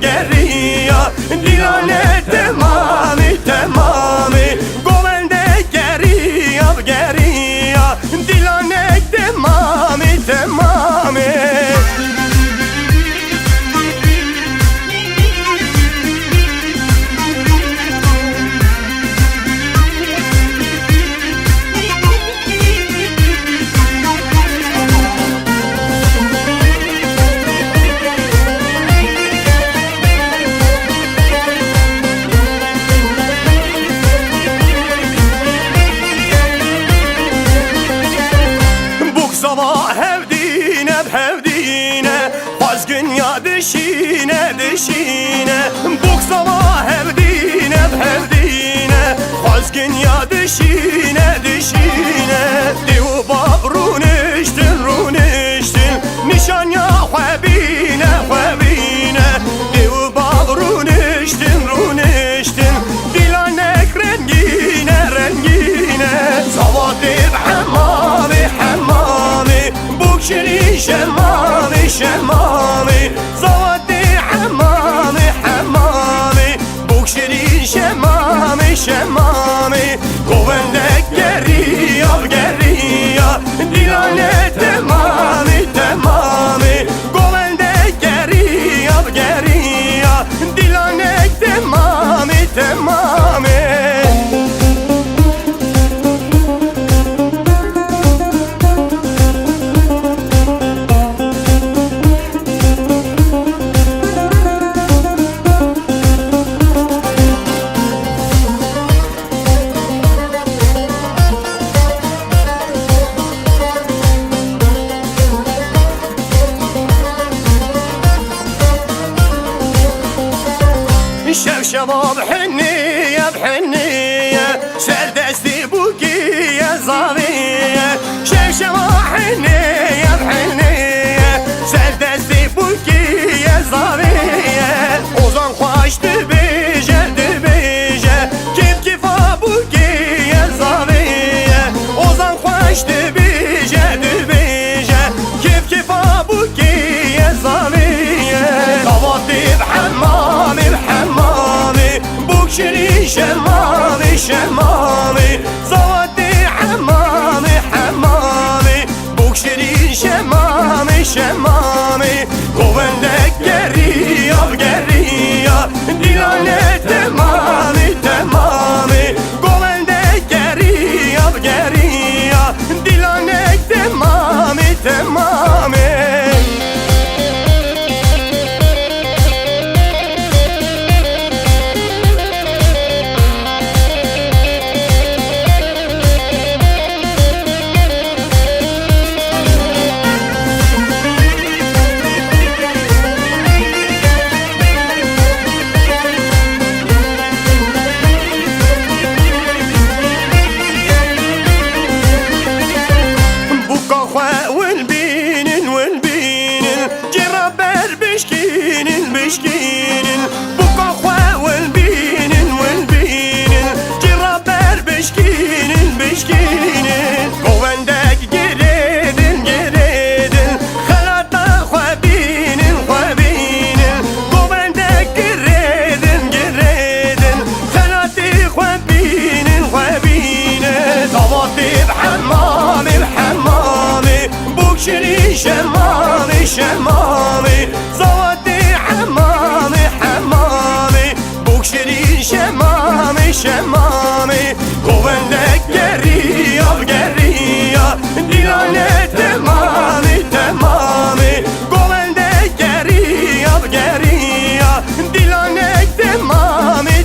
geriya Dilane temami temami Govende geriya geriya Dilane temami temami Hevdine Bazgın ya dişine dişine Buk sabah hevdine Bazgın ya dişine dişine Diu bab runiştin Nişan ya hevbine Diu bab runiştin Dilanek rengine Zavadib hammami Buk şirin şemami Zavadi hammami Buk şirin şemami Govendek geriya Dilane temami Govendek geriya Dilane temami شباب حنية بحنية سردستي بوكية زاوية شباب حنية بحنية سردستي بوكية زاوية وزن خوش دبيجة كيف بوكية زاوية وزن خوش دبيجة كيف بوكية زاوية طواتي بحمامي شيرين شمامي زوادي حمامي بوك شيرين شمامي Govendek geriya Dilane temami Govendek geriya Dilane temami بشكين بقى والبين جرابر بشكين قوندك جريدن خلاطة خوابين قوندك جريدن خلاطة خوابين طواتي بحمامي بوك شيرين شمامي زوادي حمامي بوك شيرين شمامي Govendek geriya Dilane temami Govendek geriya Dilane temami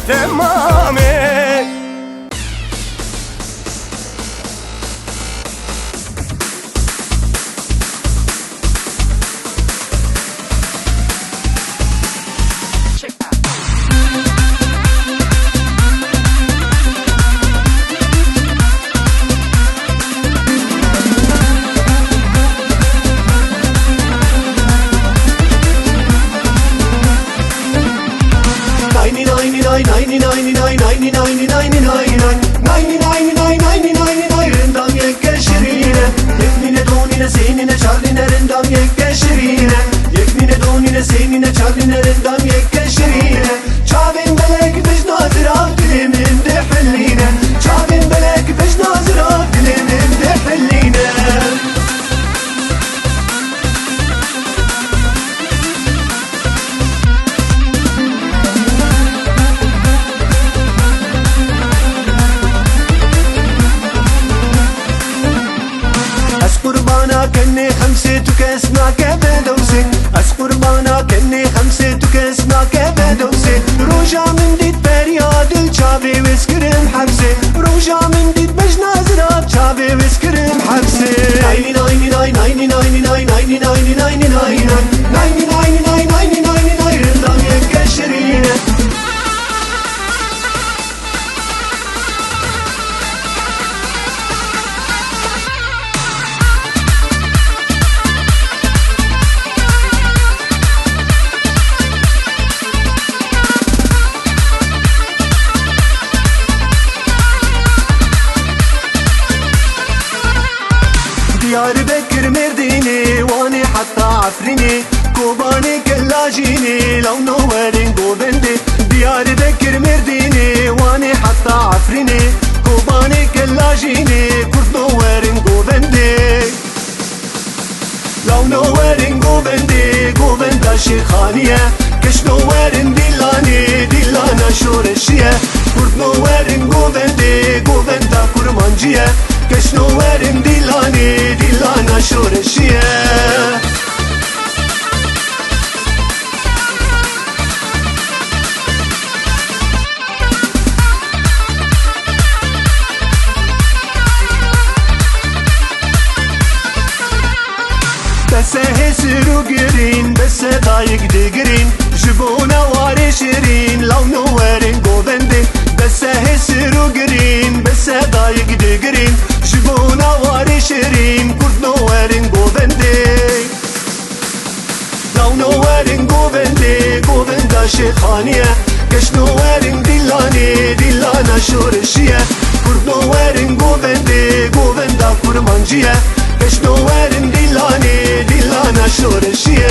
Rindam yekke şirine Yekmine donine seynine çarline rindam yekke şirine Yekmine donine seynine çarline rindam nay nay ni nay ni nay nay ni nay ni nay ni nay nay ni nay ni nay nay ni nay ni nay rindam yekşerine. Diyarbakır Merdini vani hatta Afrini Kobani Kellajini lav noverin govendi Diyarbakır Merdini vani hatta Afrini Kobani Kellajini Kurt noverin govendi lav noverin govendi govenda Şikhaniye Keş noverin dillani dillana şoreşiye Kurt noverin govendi govenda Kurmanciye Keş noverin dillani dillana şoreşiye Bese hesiru girin, bese dayık digirin Jibona vare şirin, lav noverin govendi Bese hesiru girin, bese dayık digirin Jibona vare şirin, kurt noverin govendi Lav noverin govendi, govenda Şikhaniye Keş noverin dillani, dillana şoreşiye Kurt noverin govendi, govenda Kurmanciye Keş noverin dillani, dillana şoreşiye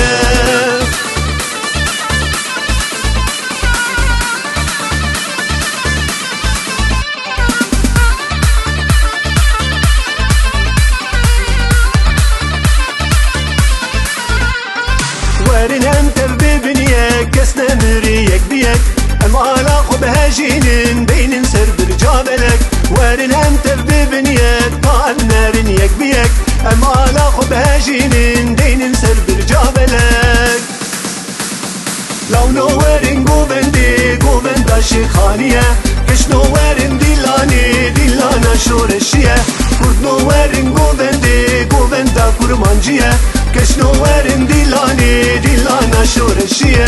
Werin hem tevbi biniye, kesne müriyek diyek Em ala khub hejinin, beynin ser bir cabelek Werin hem tevbi biniye, ta emnerin yek biyek Em ala khub hejinin, beynin ser bir cabelek Lav noverin govendi, govenda Şikhaniye Keş noverin dillani, dillana şoreşiye Kurt noverin govendi, govenda Kurmanciye Keş noverin dillani, dillana şoreşiye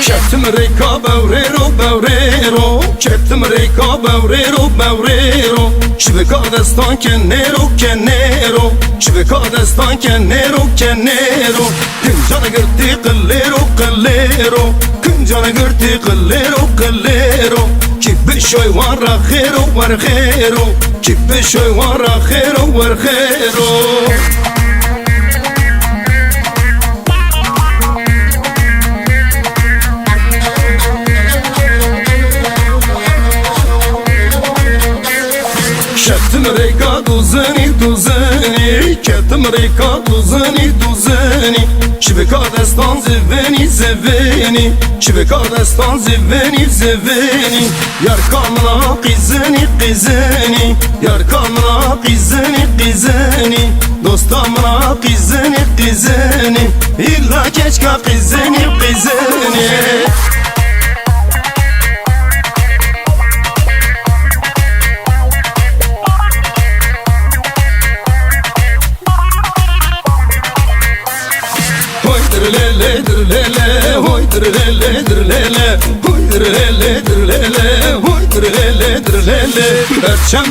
Çektim reka bevrero bevrero Çektim reka bevrero bevrero Şiveka destan kenero kenero Şiveka destan kenero kenero Kıncana girti qillero qillero Kıncana girti qillero qillero Ki bişoy varra khero var khero Ki bişoy varra khero var khero Kettim reka duzeni duzeni Kettim reka duzeni duzeni Şiveka destan ziveni ziveni Şiveka destan ziveni ziveni Yar kamla qizeni qizeni Yar kamla qizeni qizeni Dostamla qizeni qizeni İlla keşka qizeni qizeni Dirlele dirlele hoy dirlele dirlele hoy dirlele dirlele hoy dirlele dirlele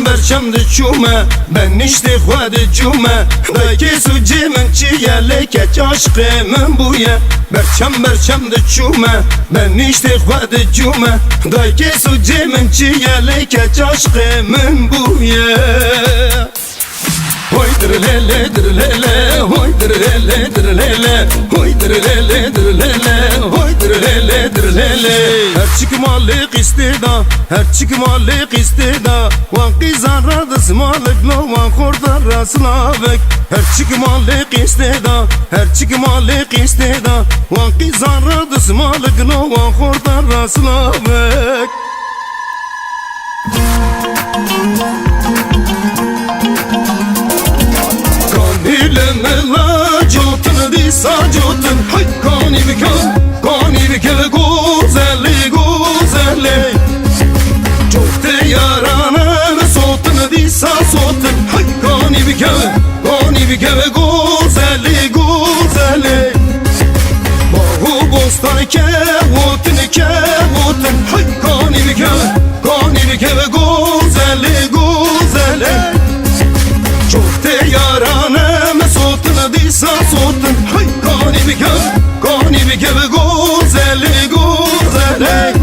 Berçem de çume ben işte xwade cume Daki sucimin çiyele keç aşkımın buye Berçem de çume ben işte xwade cume Daki sucimin çiyele keç aşkımın buye Hoy dirlele dirlele hoy dirlele dirlele hoy dirlele dirlele hoy dirlele dirlele Her çıkmalık istida her çıkmalık istida Van qizan radas malik no van khordar raslavek Her çıkmalık istida her çıkmalık istida Van qizan radas malik no van khordar raslavek Kanileme la jotun di sa jotun hay kani bikeve güzelli güzelli çok te yaranım sotun disa sotun hay kani bikeve güzelli güzelli bahu bostan kevutun hay kani bikeve güzelli güzelli çok te yaranım sotun disa sotun hay kani bikeve güzelli güzelli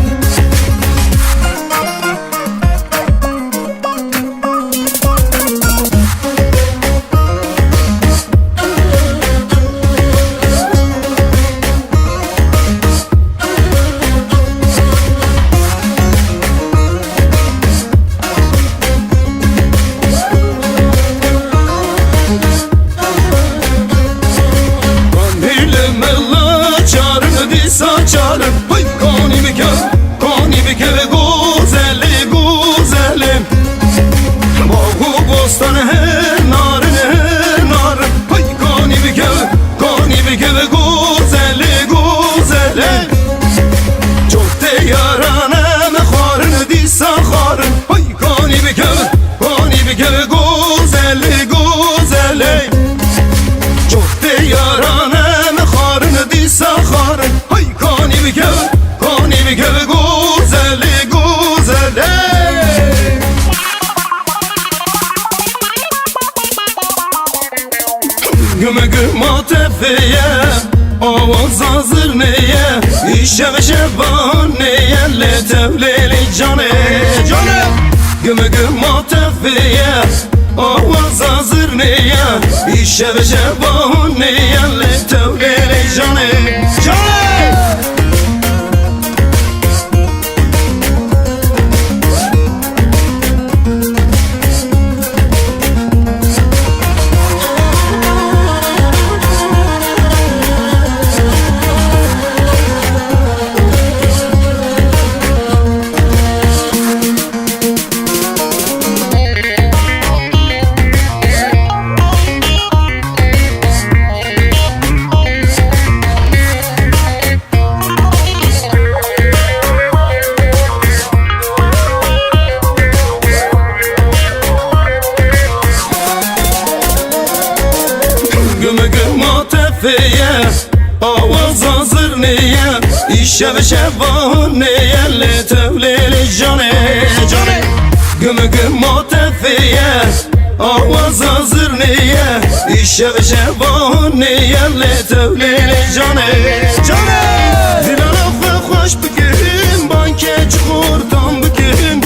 saçarım hay kani bikeve güzelli güzelim bahu bostan her narın hay kani bikeve güzelli güzelim çok te yaranım xarın disa xarın hay kani bikeve güzelli güzelim çok te yaranım xarın disa xarın hay kani bikeve güzelli güzelli Gümü tefeye avaz hazır neye İşe şeban neye le tevleli cane Gümü tefeye avaz hazır neye İşe şeban neye le tevleli cane tefeye avaz hazır neye İşe şevan neye le tevleli cane Gümü tefeye avaz hazır neye İşe şevan neye le tevleli cane Dilan hoş bükün banke çukurdan bükün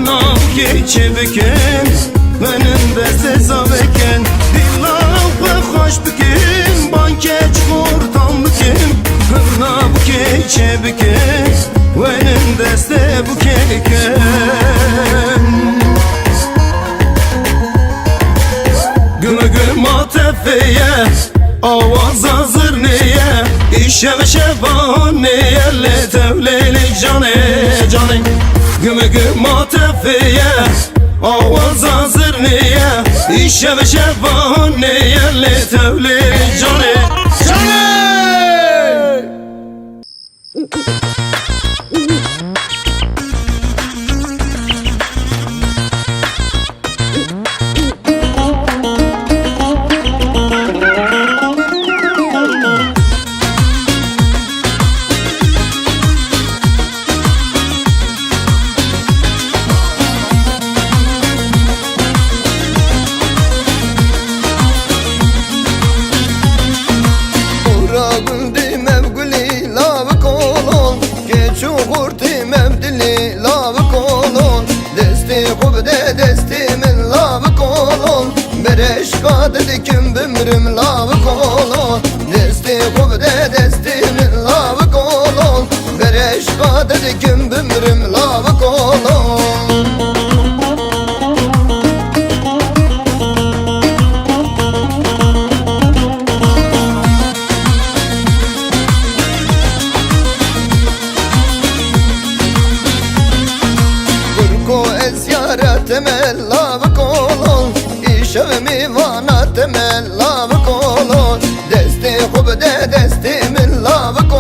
Nav geçi bükün benim de seza beken Dilan hoş bükün banke çukurdan bükün Nav geçi bükün benim de se bükeken Gümü tefeye avaz hazır neye İşe şevan neye le tevleli cane Gümü tefeye avaz hazır neye İşe şevan neye le tevleli cane Dedim bümrüm lavık olun Desti kubde destimin lavık olun Bereşka dedim bümrüm lavık olun Kurko esyaretime lavık olun İşevimi vana temel lavık olun Desti kubde destimin lavık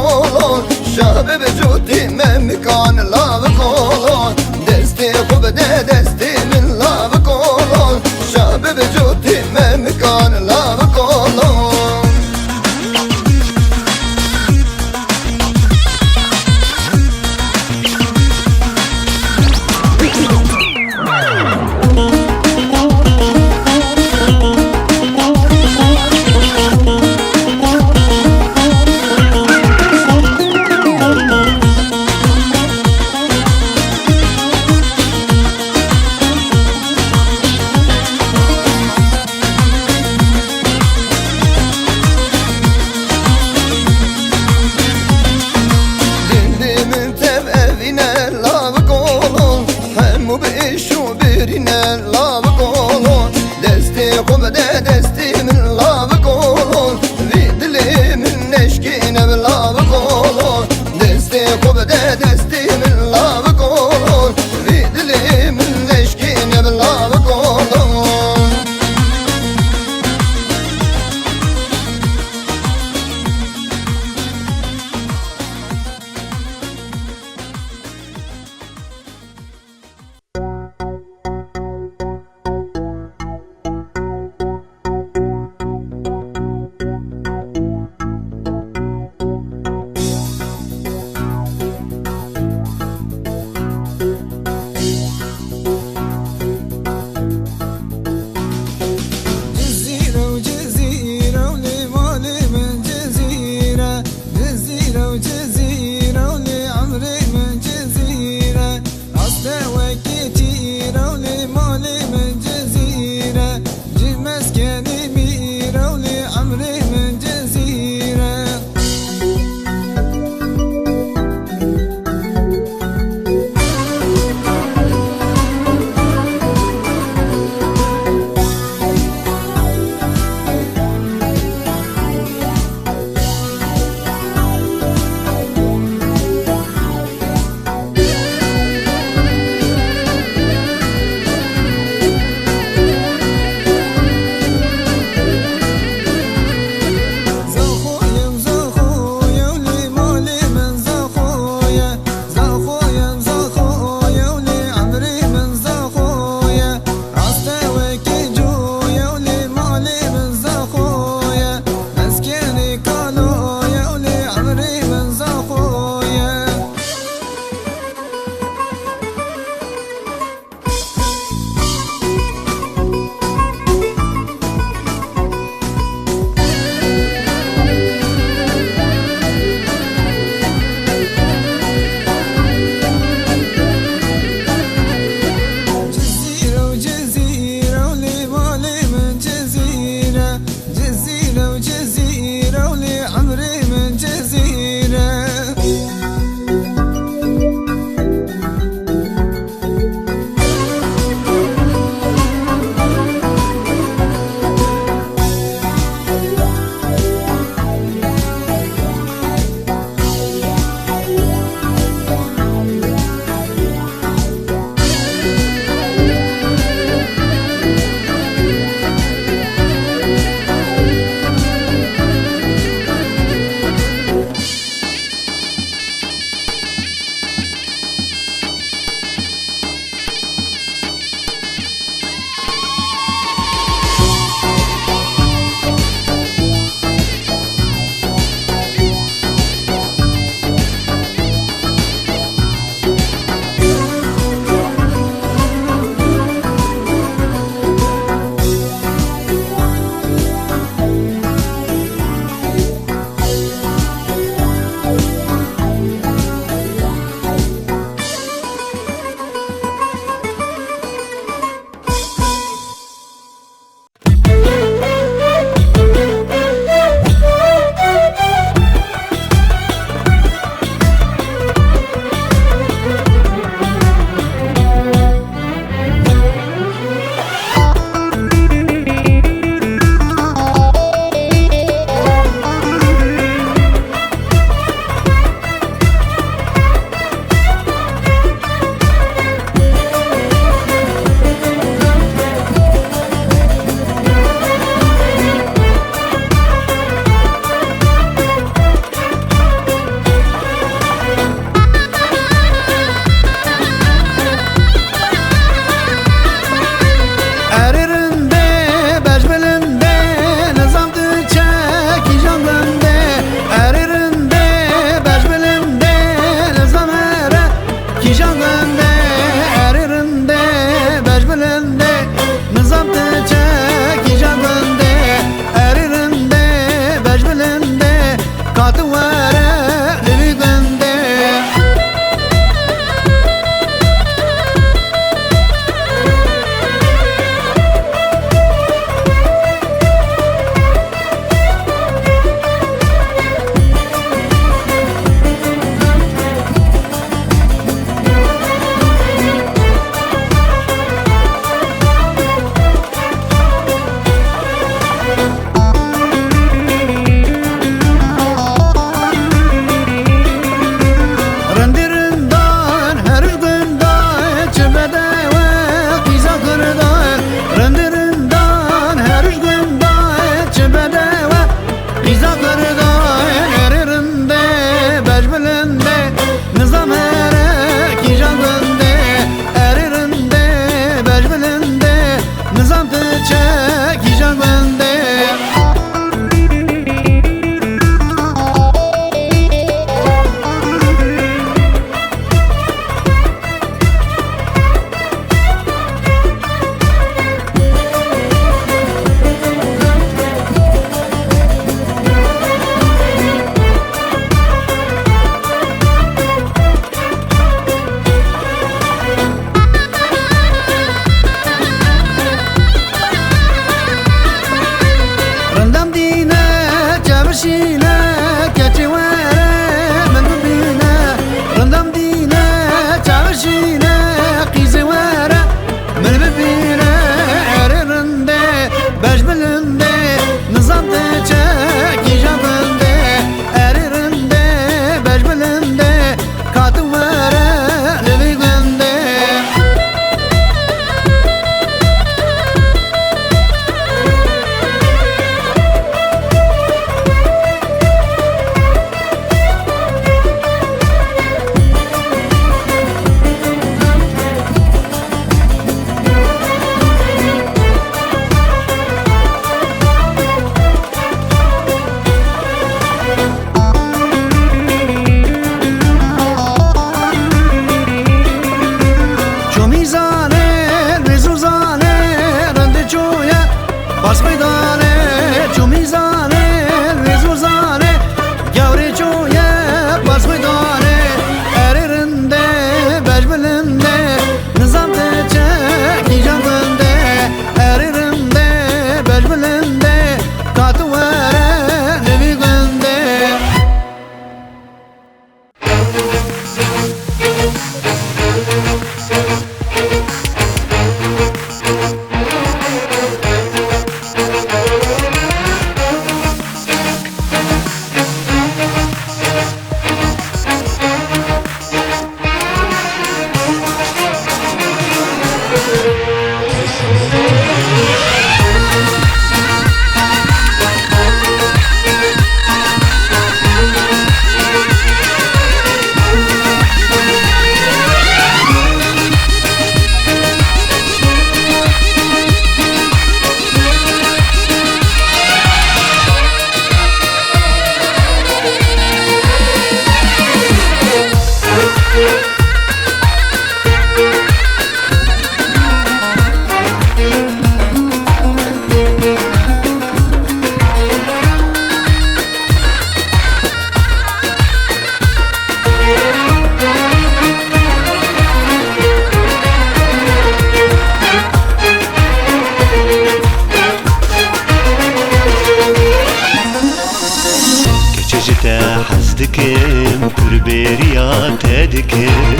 دكم بربريا تدكم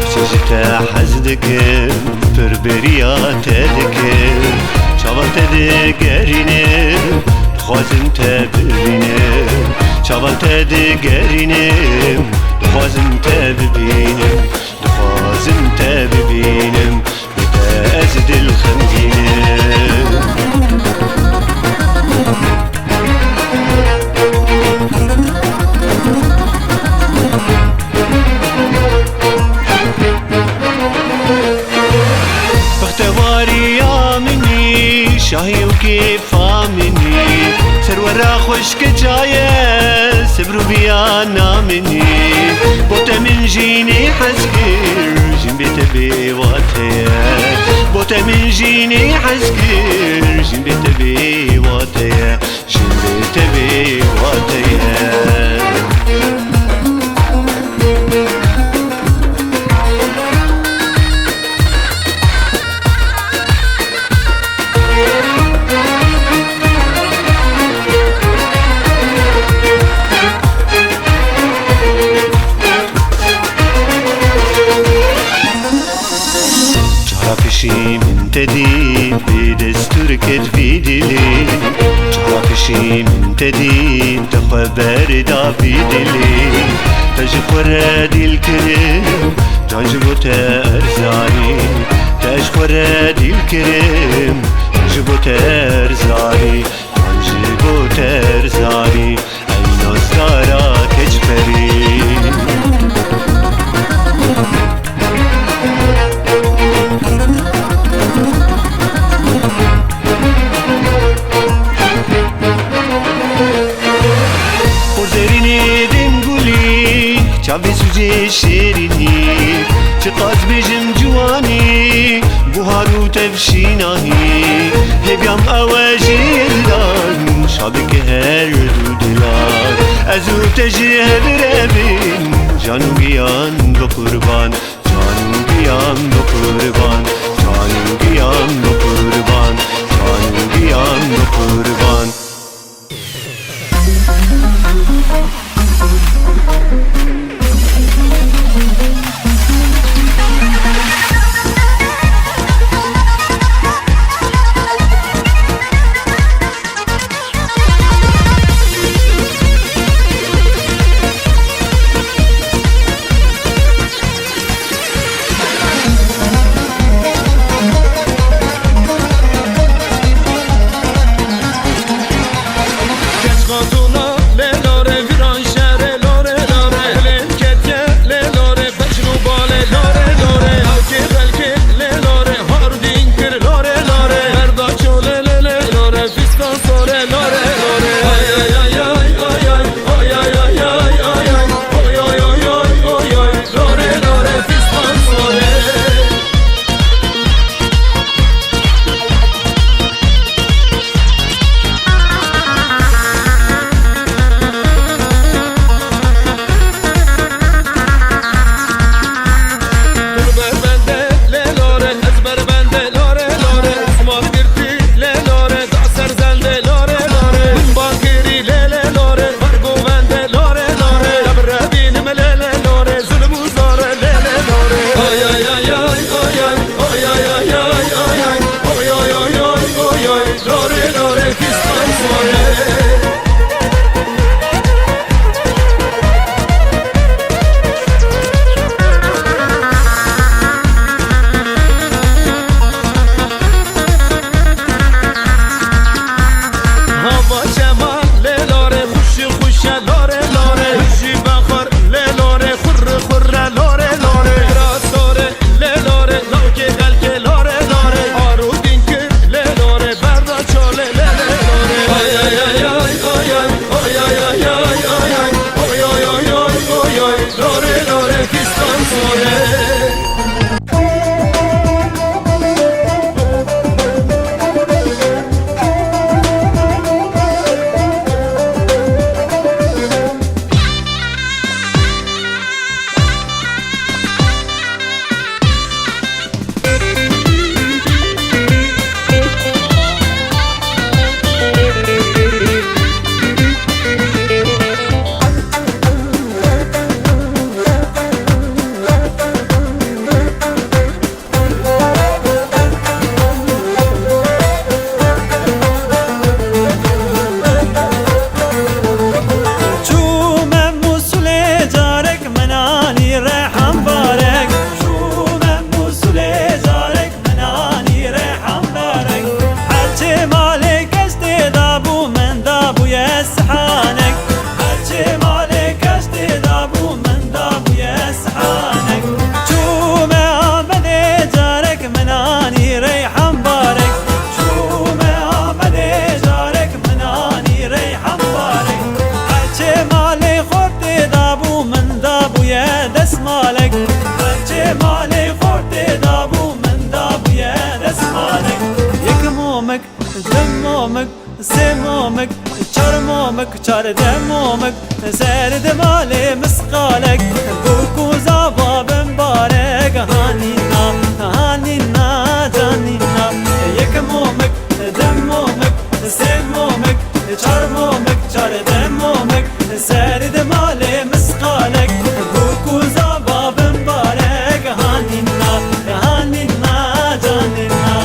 سجتا حزدكم بربريا تدكم چاوان تدگرینم خوازم تببینم چاوان تدگرینم خوازم تببینم خوازم تببینم بتأزد الخمدینم شاهی و کیفا منی سرورا خوشک جایه سبرو بیا نامنی بوتا من جینی حزکر جن بیت بیواته بوتا من جینی حزکر جن بیت بیواته جن بیت بیواته من تدي بدستورك تفيدلي شرفشي من تدي تخبر دا بيدلي تجخور دي الكريم تجبو ترزاني تجخور دي الكريم تجبو ترزاني تجبو ترزاني اي نصارى تجبري چاوی سوجه شیرینی چه قاز بجم جوانی بوهارو تفشیناهی هبیم اواجی دان شابک هر دو دلار ازو تجه بربین جانو گیان دو قربان جانو گیان دو قربان جانو گیان دو قربان جانو گیان دو قربان çare demomek Serdim ali miskalek Bu kuza babım barek Hanina, hanina, canina Yekmomek, demomek Sevmomek, çarmomek Çare demomek Serdim ali miskalek Bu kuza babım barek Hanina, hanina, canina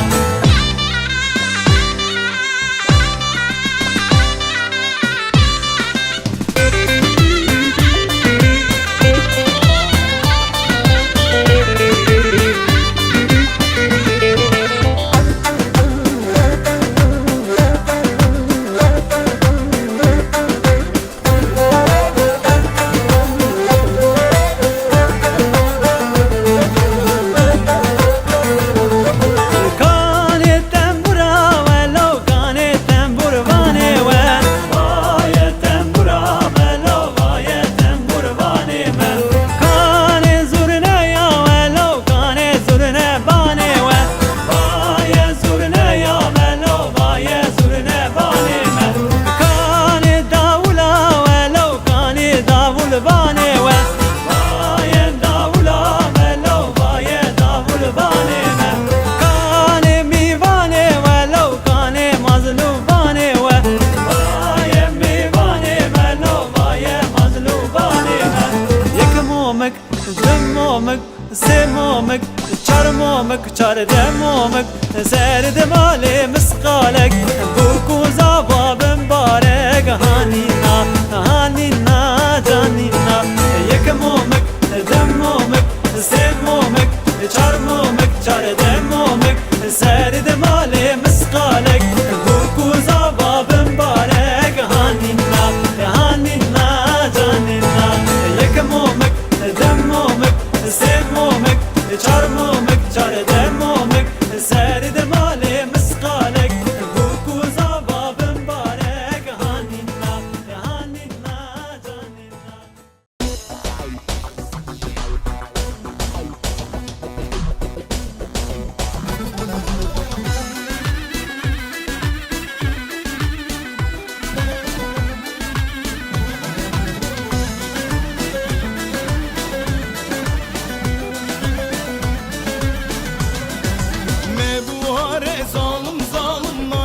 Sevmomek, çarmomek, çare demomek Serdim ali miskalek Bu kuza babım barek Hanina, hanina, canina Yekmomek, demomek Sevmomek, çarmomek, çare demomek Serdim ali miskalek Bu kuza babım barek Hanina, hanina, canina Yekmomek, demomek Sevmomek, çarmomek, çare demomek Serdim ali miskalek Bu kuza babım barek Hanina, hanina, canina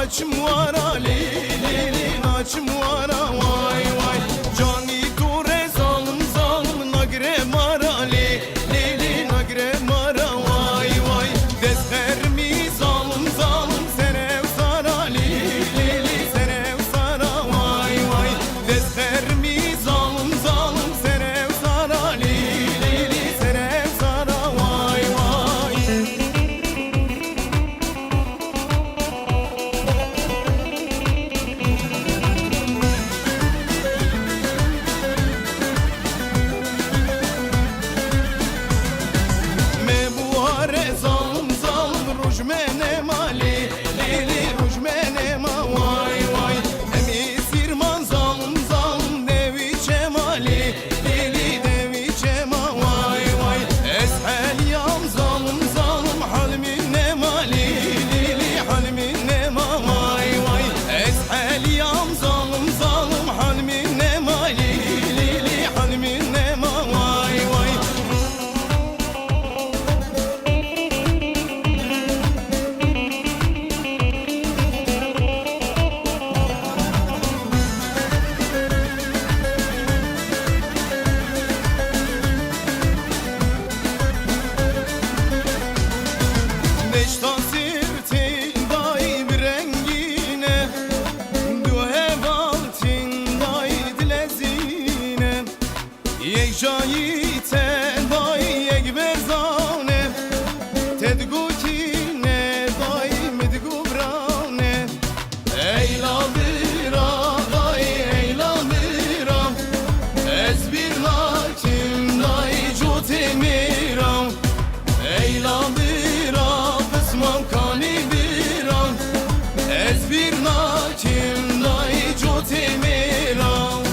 Naçım var Ali, naçım var vay vay Cani ture zalim zalim nagre mar Ali, nagre mar vay vay Dezher mi zalim zalim senev sar Ali, senev sar vay vay Dezher mi zalim zalim senev sar Ali, senev sar vay vay Rujmene mali, rujmene ma vay vay Emi sirman zalim zalim devi çemali devi çema vay vay Eshel yam zalim zalim halmin ne mali halmin ne ma vay vay Eshel yam zalim zalim halmin ne mali halmin ne ma vay vay Neşta sirtin dayı bir rengine Duhe valtin dayı dilezine Yek jayite dayı yek berzane Tedgu kine dayı medgu brane Eyladıra dayı eyladıra Ez bir lakim dayı cutemiram Eyladıra kısmam kanidiram Ez bir lakim dayı cutemiram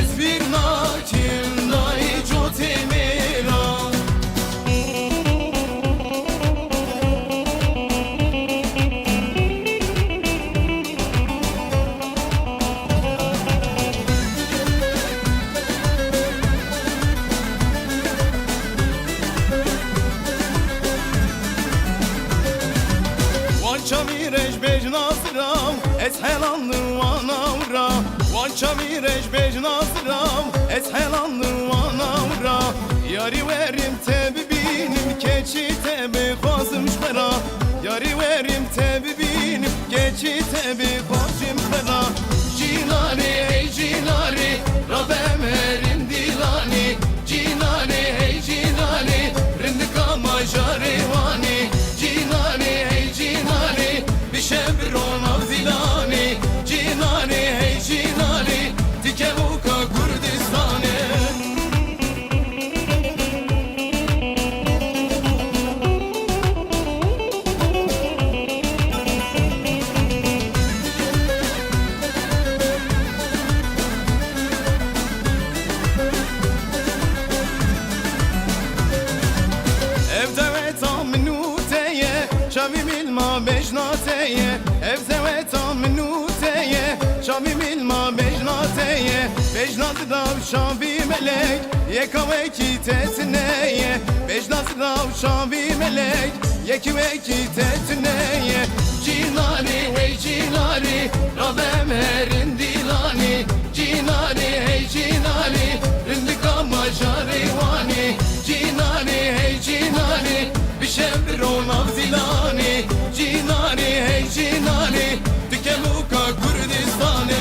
Ez bir nakin dayı çotemira Çavirej bejnazram ez helanlı vanavra Wan çavirej bejnazram ez helanlı vanavra Yari verim tebi binim keçi tebi khazım şfera Yari verim tebi binim keçi tebi khazım şfera Cinani hey cinani Rabbem erin dilani Cinani hey cinani Rindika majarevani Cinani hey cinani Bişebron avzilani Cinani hey cinani Dikevuka Kurdistani Evde ve tam minuteye Şavim ilma bejnateye Evde ve tam minuteye Şavim ilma bejnateye Bejnatı dav şavi melek Yeka ve ki tetneye Bejnatı dav şavi melek Yeki ve ki tetneye Cinani hey cinani Rabbem erin dilani Cinani hey cinani Rindika majarevani Cinani hey cinani Bişebron avzilani Cinani hey cinani Dikeluka Kurdistani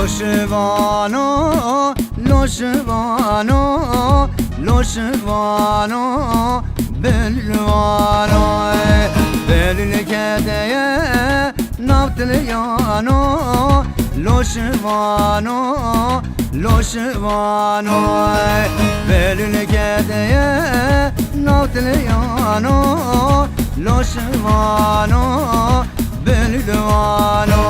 Loşvano, loşvano, loşvano, belvano Belül kedeye, navtliyano Loşvano, loşvano Belül kedeye, navtliyano Loşvano, belvano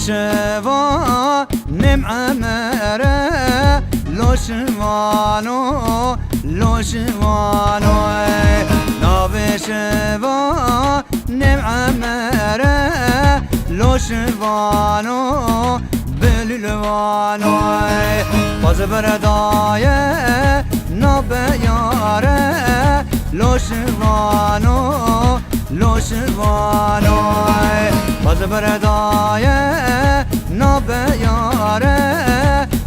شوا نم عمره لوشوانو لوشوانو ناوي شوا نم عمره لوشوانو بلوانو باز بردايه نبياره لوشوانو لوشوانو باز بردايه نبياره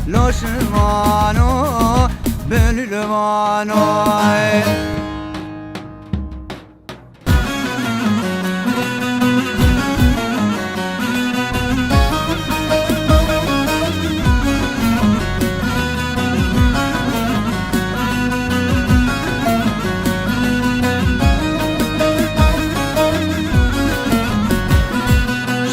لوشوانو بلوانو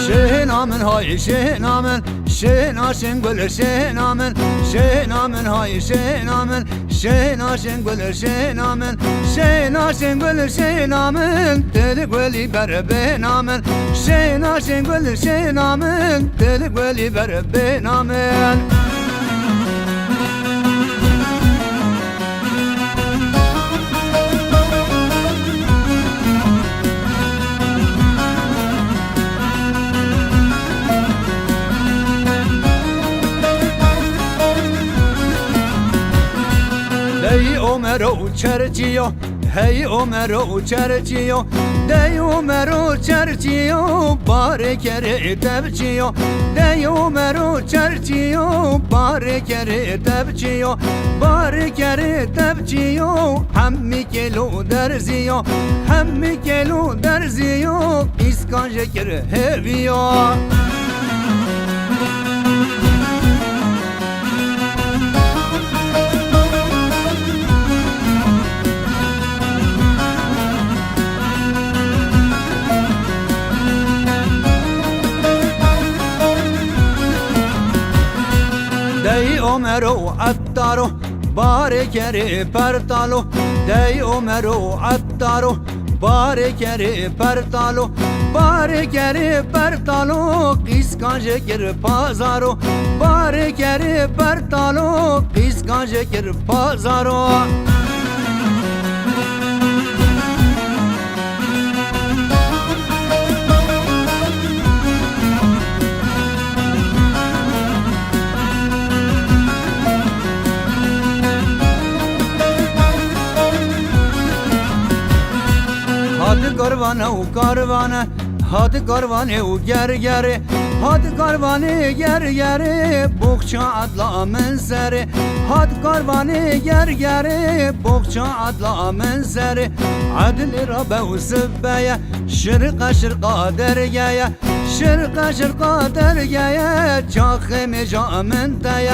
شهنامن های شهنامن شهناشن گل شهنامن شهنامن های شهنامن شهناشن گل شهنامن شهناشن گل شهنامن دل گلی بر بنامن شهناشن گل شهنامن دل گلی بر بنامن Omero çerçiyo Hey Omero çerçiyo Dey Omero çerçiyo Bare kere tepçiyo Dey Omero çerçiyo Bare kere tepçiyo Bare kere tepçiyo Hemmi kelo derziyo Hemmi kelo derziyo İskan şeker heviyo Dey Omero attaro Bare kere pertalo Dey Omero attaro Bare kere pertalo Bare kere pertalo Kıskan şeker pazaro Bare kere pertalo Kıskan şeker pazaro Hadi karvana u karvana Hadi karvane u ger geri Hadi karvane ger geri Bokça adla menzeri Hadi karvane ger geri Bokça adla menzeri Adil rabe u sıbbeye Şırka şırka dergeye Şırka şırka dergeye Çakı mecamenteye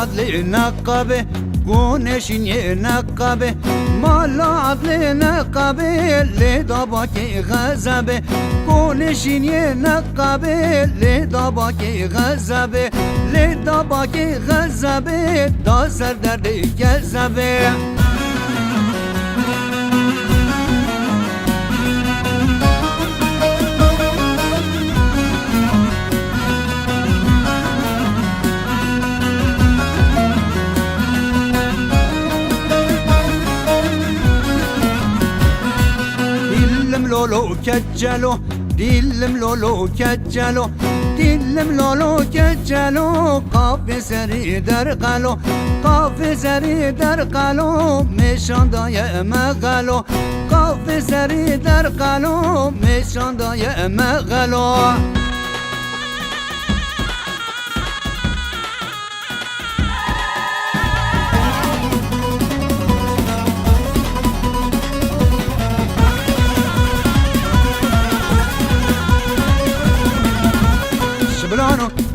عدل نقبه گونشین نقبه مالا عدل نقبه لدابا که غزبه گونشین نقبه لدابا که غزبه لدابا که غزبه دا سر درد گزبه لولو كجلو دلم لولو كجلو دلم لولو كجلو قاف سري درقلو قاف سري درقلو مشان دايا مغلو قاف سري درقلو مشان دايا مغلو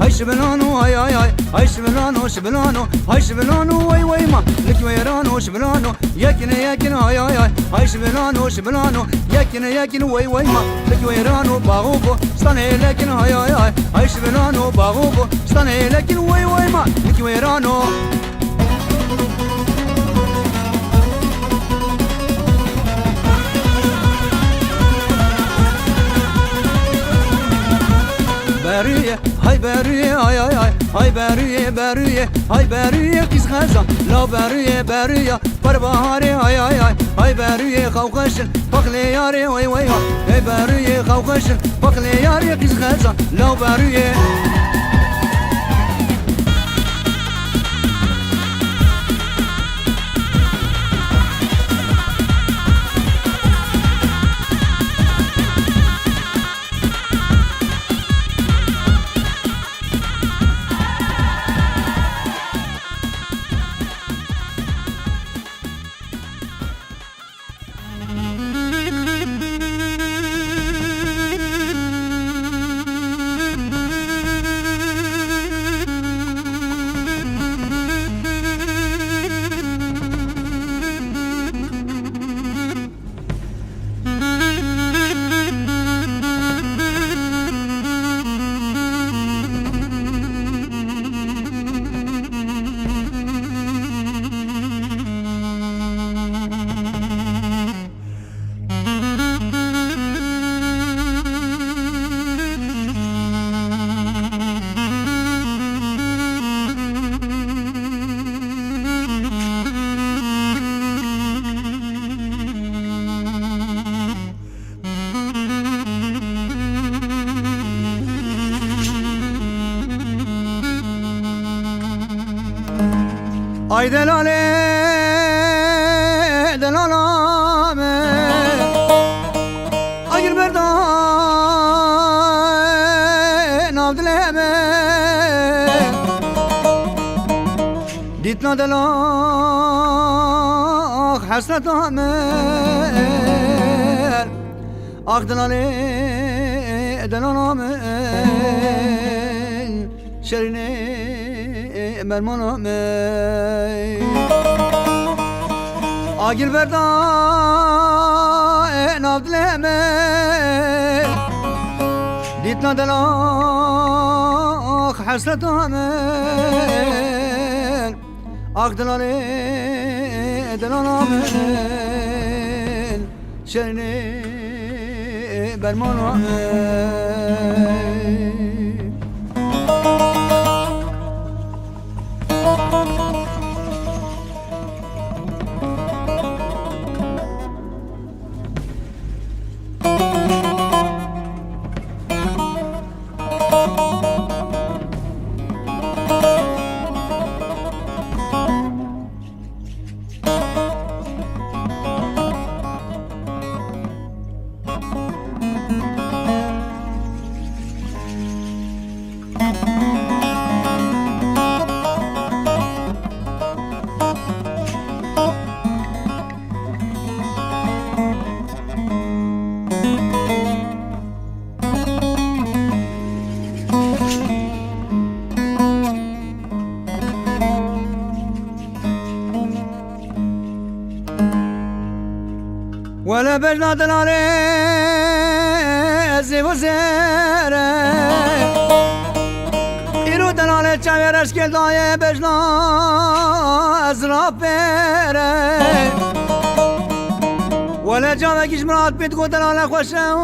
هاي شبلانو هاي هاي هاي هاي شبلانو شبلانو هاي شبلانو وي وي ما لك ويرانو شبلانو يكن يكن هاي هاي هاي هاي شبلانو شبلانو يكن يكن وي وي ما لك ويرانو باغوبو ستاني لكن هاي هاي هاي هاي شبلانو باغوبو ستاني لكن وي وي ما لك ويرانو Beriye, hay beriye, ay ay ay, hay beriye, beriye, hay beriye kız kazan, la beriye, beriye, barbahare, ay ay ay, hay beriye kavgaşın, bakle yare, vay vay vay, hay beriye kavgaşın, bakle yare kız kazan, la beriye. Ay delale delalame Agir berdan avdileme Ditna delak hasret amel Ah delale delalame Şerine mermana mey Agir verda navdileme Ditna delak hasret amel Akdilale delanamel Şerine bermana mey ولا بجنا دلالي زي وزيرة إيرو دلالي چاوي رشكل دايه بجنا أزرافيرة ولا جاوه كيش مرات بيتكو دلالي خوشه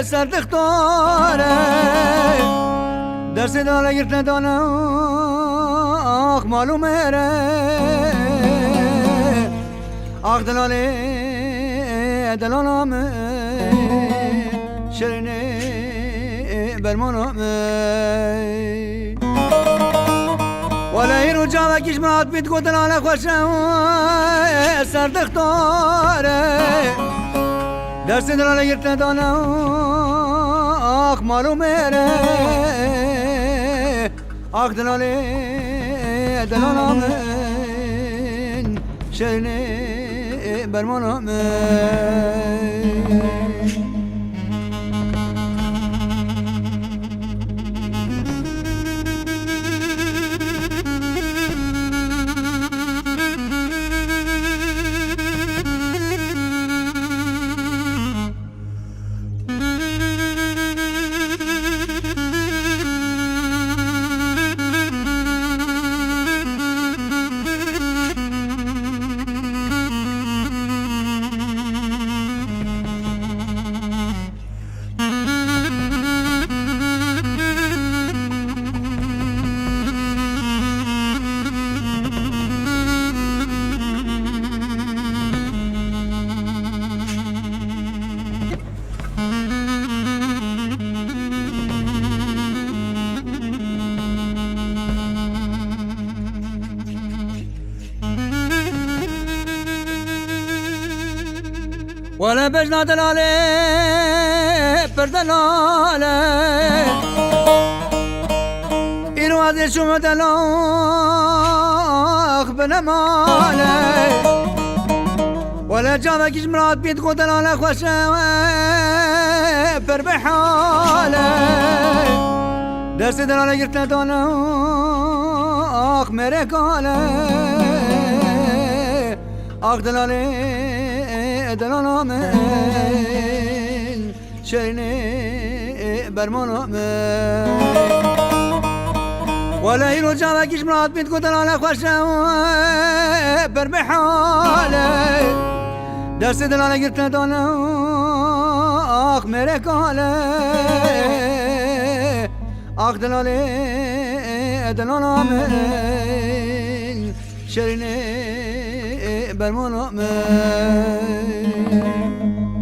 سر تختاره درسي دلالي گرتنا دانا آخ معلومه Ah delale delalame Şerine bermaname Vela hiru cava kiş murat bit ko delale khoşe Ser dikhtare Dersi delale girtne dana Ah malume Ah delale delalame Şerine bermana ولا بجنا دلالي بردلالي إيرو هذي شو مدلاخ بنمالي ولا جامك جمرات بيت قو دلالي خوشه بربحالي درسي دلالي قرتنا دانا آخ مريكالي آخ دلالي delalame şerine bermaname ولا يلو جاوا كيش مرات بيت قدر على خوشه بربحالي درس دلالة قرتنا دانا آخ مريكالي آخ دلالي delalame şerine bermaname